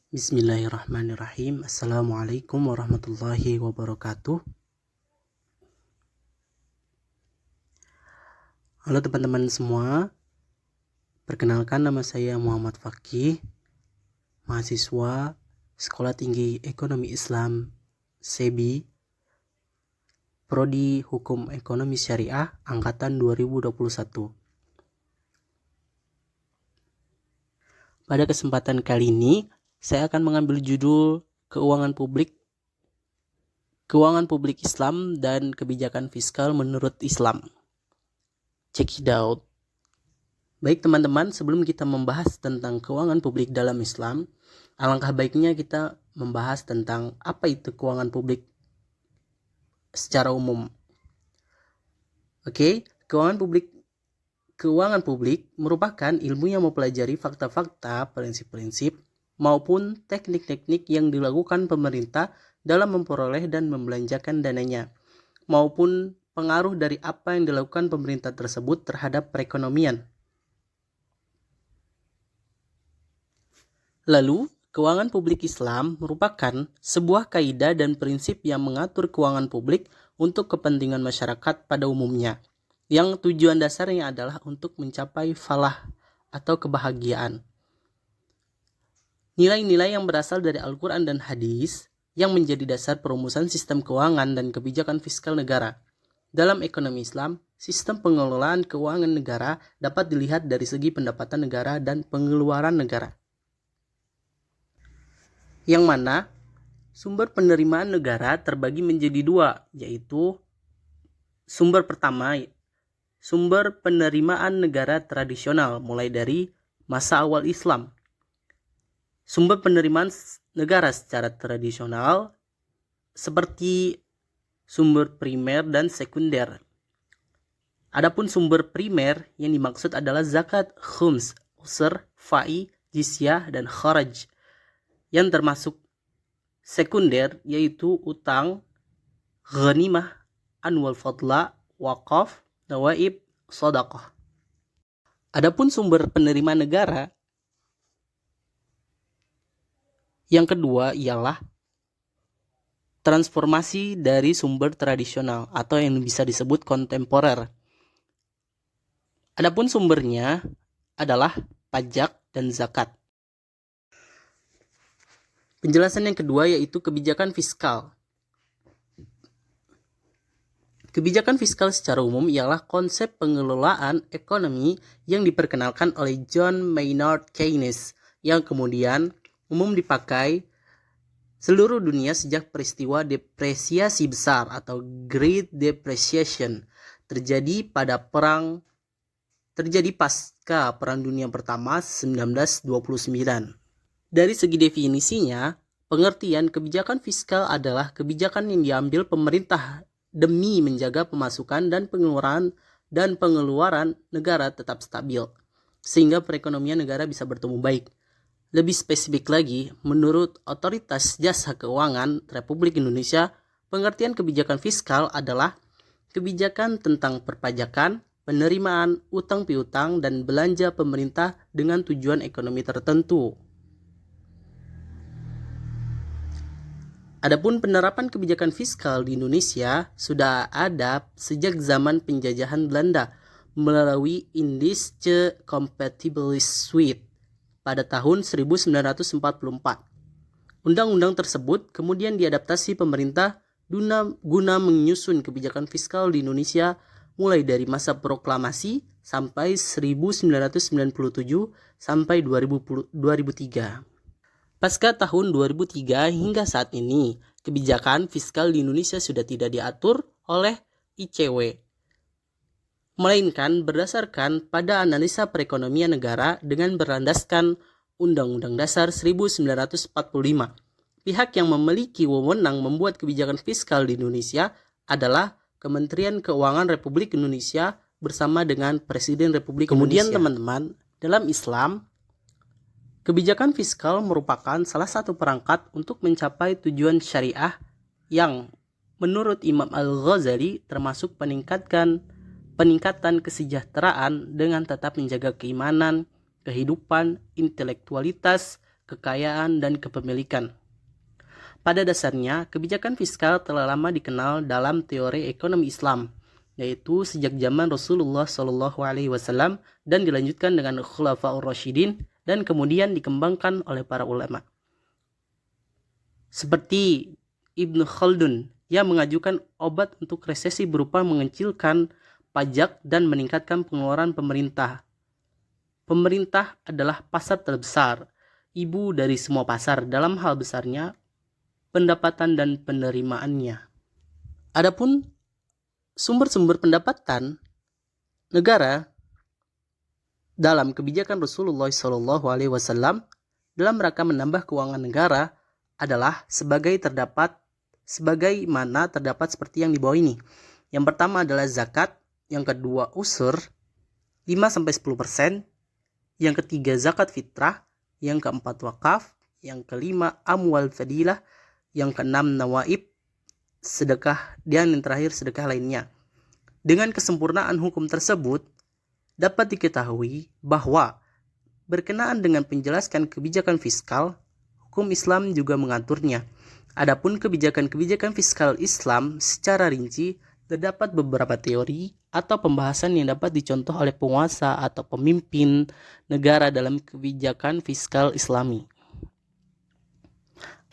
Bismillahirrahmanirrahim. Assalamualaikum warahmatullahi wabarakatuh. Halo teman-teman semua. Perkenalkan, nama saya Muhammad Fakih, mahasiswa Sekolah Tinggi Ekonomi Islam SEBI, Prodi Hukum Ekonomi Syariah angkatan 2021. Pada kesempatan kali ini, saya akan mengambil judul Keuangan Publik Islam dan Kebijakan Fiskal Menurut Islam. Check it out. Baik teman-teman, sebelum kita membahas tentang keuangan publik dalam Islam, alangkah baiknya kita membahas tentang apa itu keuangan publik secara umum. Oke, Keuangan publik merupakan ilmu yang mempelajari fakta-fakta, prinsip-prinsip, maupun teknik-teknik yang dilakukan pemerintah dalam memperoleh dan membelanjakan dananya, maupun pengaruh dari apa yang dilakukan pemerintah tersebut terhadap perekonomian. Lalu, keuangan publik Islam merupakan sebuah kaidah dan prinsip yang mengatur keuangan publik untuk kepentingan masyarakat pada umumnya, yang tujuan dasarnya adalah untuk mencapai falah atau kebahagiaan. Nilai-nilai yang berasal dari Al-Quran dan Hadis yang menjadi dasar perumusan sistem keuangan dan kebijakan fiskal negara. Dalam ekonomi Islam, sistem pengelolaan keuangan negara dapat dilihat dari segi pendapatan negara dan pengeluaran negara, yang mana sumber penerimaan negara terbagi menjadi dua, yaitu sumber pertama, sumber penerimaan negara tradisional mulai dari masa awal Islam. Sumber penerimaan negara secara tradisional seperti sumber primer dan sekunder. Adapun sumber primer yang dimaksud adalah zakat, khums, usr, fa'i, jizyah, dan kharaj. Yang termasuk sekunder yaitu utang, ghanimah, anwal fadla, wakaf, nawaib, sedekah. Adapun sumber penerimaan negara yang kedua ialah transformasi dari sumber tradisional atau yang bisa disebut kontemporer. Adapun sumbernya adalah pajak dan zakat. Penjelasan yang kedua yaitu kebijakan fiskal. Kebijakan fiskal secara umum ialah konsep pengelolaan ekonomi yang diperkenalkan oleh John Maynard Keynes yang kemudian umum dipakai seluruh dunia sejak peristiwa depresiasi besar atau Great Depression terjadi pasca Perang Dunia Pertama 1929. Dari segi definisinya, pengertian kebijakan fiskal adalah kebijakan yang diambil pemerintah demi menjaga pemasukan dan pengeluaran negara tetap stabil, sehingga perekonomian negara bisa bertumbuh baik. Lebih spesifik lagi, menurut Otoritas Jasa Keuangan Republik Indonesia, pengertian kebijakan fiskal adalah kebijakan tentang perpajakan, penerimaan, utang piutang, dan belanja pemerintah dengan tujuan ekonomi tertentu. Adapun penerapan kebijakan fiskal di Indonesia sudah ada sejak zaman penjajahan Belanda melalui Indische Compatibiliswet pada tahun 1944. Undang-undang tersebut kemudian diadaptasi pemerintah guna menyusun kebijakan fiskal di Indonesia mulai dari masa proklamasi sampai 1997 sampai 2003. Pasca tahun 2003 hingga saat ini, kebijakan fiskal di Indonesia sudah tidak diatur oleh ICW, melainkan berdasarkan pada analisa perekonomian negara dengan berlandaskan Undang-Undang Dasar 1945. Pihak yang memiliki wewenang membuat kebijakan fiskal di Indonesia adalah Kementerian Keuangan Republik Indonesia bersama dengan Presiden Republik Indonesia. Kemudian teman-teman, dalam Islam, kebijakan fiskal merupakan salah satu perangkat untuk mencapai tujuan syariah yang menurut Imam Al-Ghazali termasuk peningkatan kesejahteraan dengan tetap menjaga keimanan, kehidupan, intelektualitas, kekayaan, dan kepemilikan. Pada dasarnya, kebijakan fiskal telah lama dikenal dalam teori ekonomi Islam, yaitu sejak zaman Rasulullah SAW dan dilanjutkan dengan Khulafaur Rasyidin dan kemudian dikembangkan oleh para ulama. Seperti Ibnu Khaldun yang mengajukan obat untuk resesi berupa mengecilkan pajak dan meningkatkan pengeluaran pemerintah. Pemerintah adalah pasar terbesar, ibu dari semua pasar dalam hal besarnya, pendapatan dan penerimaannya. Adapun sumber-sumber pendapatan negara dalam kebijakan Rasulullah SAW dalam rangka menambah keuangan negara adalah sebagaimana terdapat seperti yang di bawah ini. Yang pertama adalah zakat, yang kedua usur 5-10%, yang ketiga zakat fitrah, yang keempat wakaf, yang kelima amwal fadilah, yang keenam nawaib, sedekah, dan yang terakhir sedekah lainnya. Dengan kesempurnaan hukum tersebut, dapat diketahui bahwa berkenaan dengan penjelasan kebijakan fiskal, hukum Islam juga mengaturnya. Adapun kebijakan-kebijakan fiskal Islam secara rinci, terdapat beberapa teori atau pembahasan yang dapat dicontoh oleh penguasa atau pemimpin negara dalam kebijakan fiskal Islami.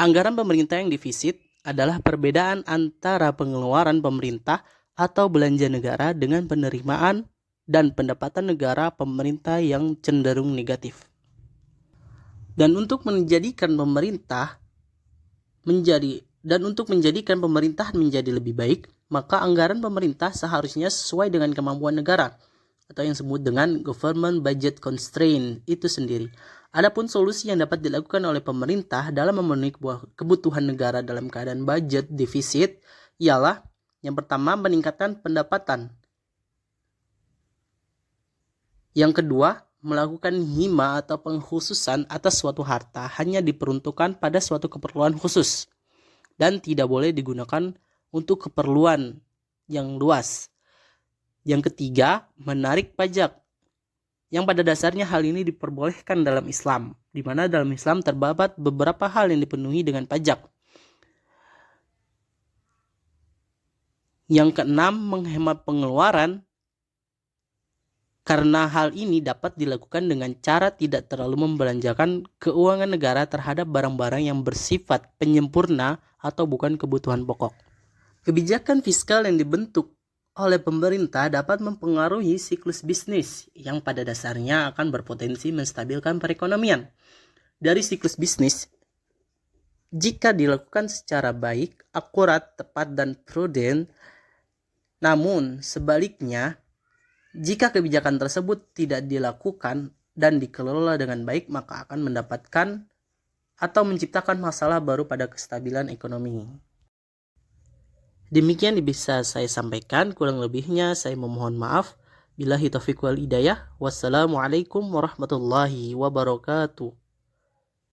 Anggaran pemerintah yang defisit adalah perbedaan antara pengeluaran pemerintah atau belanja negara dengan penerimaan dan pendapatan negara pemerintah yang cenderung negatif. Dan untuk menjadikan pemerintahan menjadi lebih baik, maka anggaran pemerintah seharusnya sesuai dengan kemampuan negara atau yang disebut dengan government budget constraint itu sendiri. Adapun solusi yang dapat dilakukan oleh pemerintah dalam memenuhi kebutuhan negara dalam keadaan budget defisit ialah yang pertama meningkatkan pendapatan. Yang kedua, melakukan hima atau pengkhususan atas suatu harta hanya diperuntukkan pada suatu keperluan khusus dan tidak boleh digunakan untuk keperluan yang luas. Yang ketiga, menarik pajak. Yang pada dasarnya hal ini diperbolehkan dalam Islam, di mana dalam Islam terdapat beberapa hal yang dipenuhi dengan pajak. Yang keenam, menghemat pengeluaran. Karena hal ini dapat dilakukan dengan cara tidak terlalu membelanjakan keuangan negara terhadap barang-barang yang bersifat penyempurna atau bukan kebutuhan pokok. Kebijakan fiskal yang dibentuk oleh pemerintah dapat mempengaruhi siklus bisnis yang pada dasarnya akan berpotensi menstabilkan perekonomian. Dari siklus bisnis, jika dilakukan secara baik, akurat, tepat, dan prudent, namun sebaliknya, jika kebijakan tersebut tidak dilakukan dan dikelola dengan baik, maka akan mendapatkan atau menciptakan masalah baru pada kestabilan ekonomi. Demikian bisa saya sampaikan, kurang lebihnya saya memohon maaf. Billahi taufiq wal hidayah. Wassalamualaikum warahmatullahi wabarakatuh.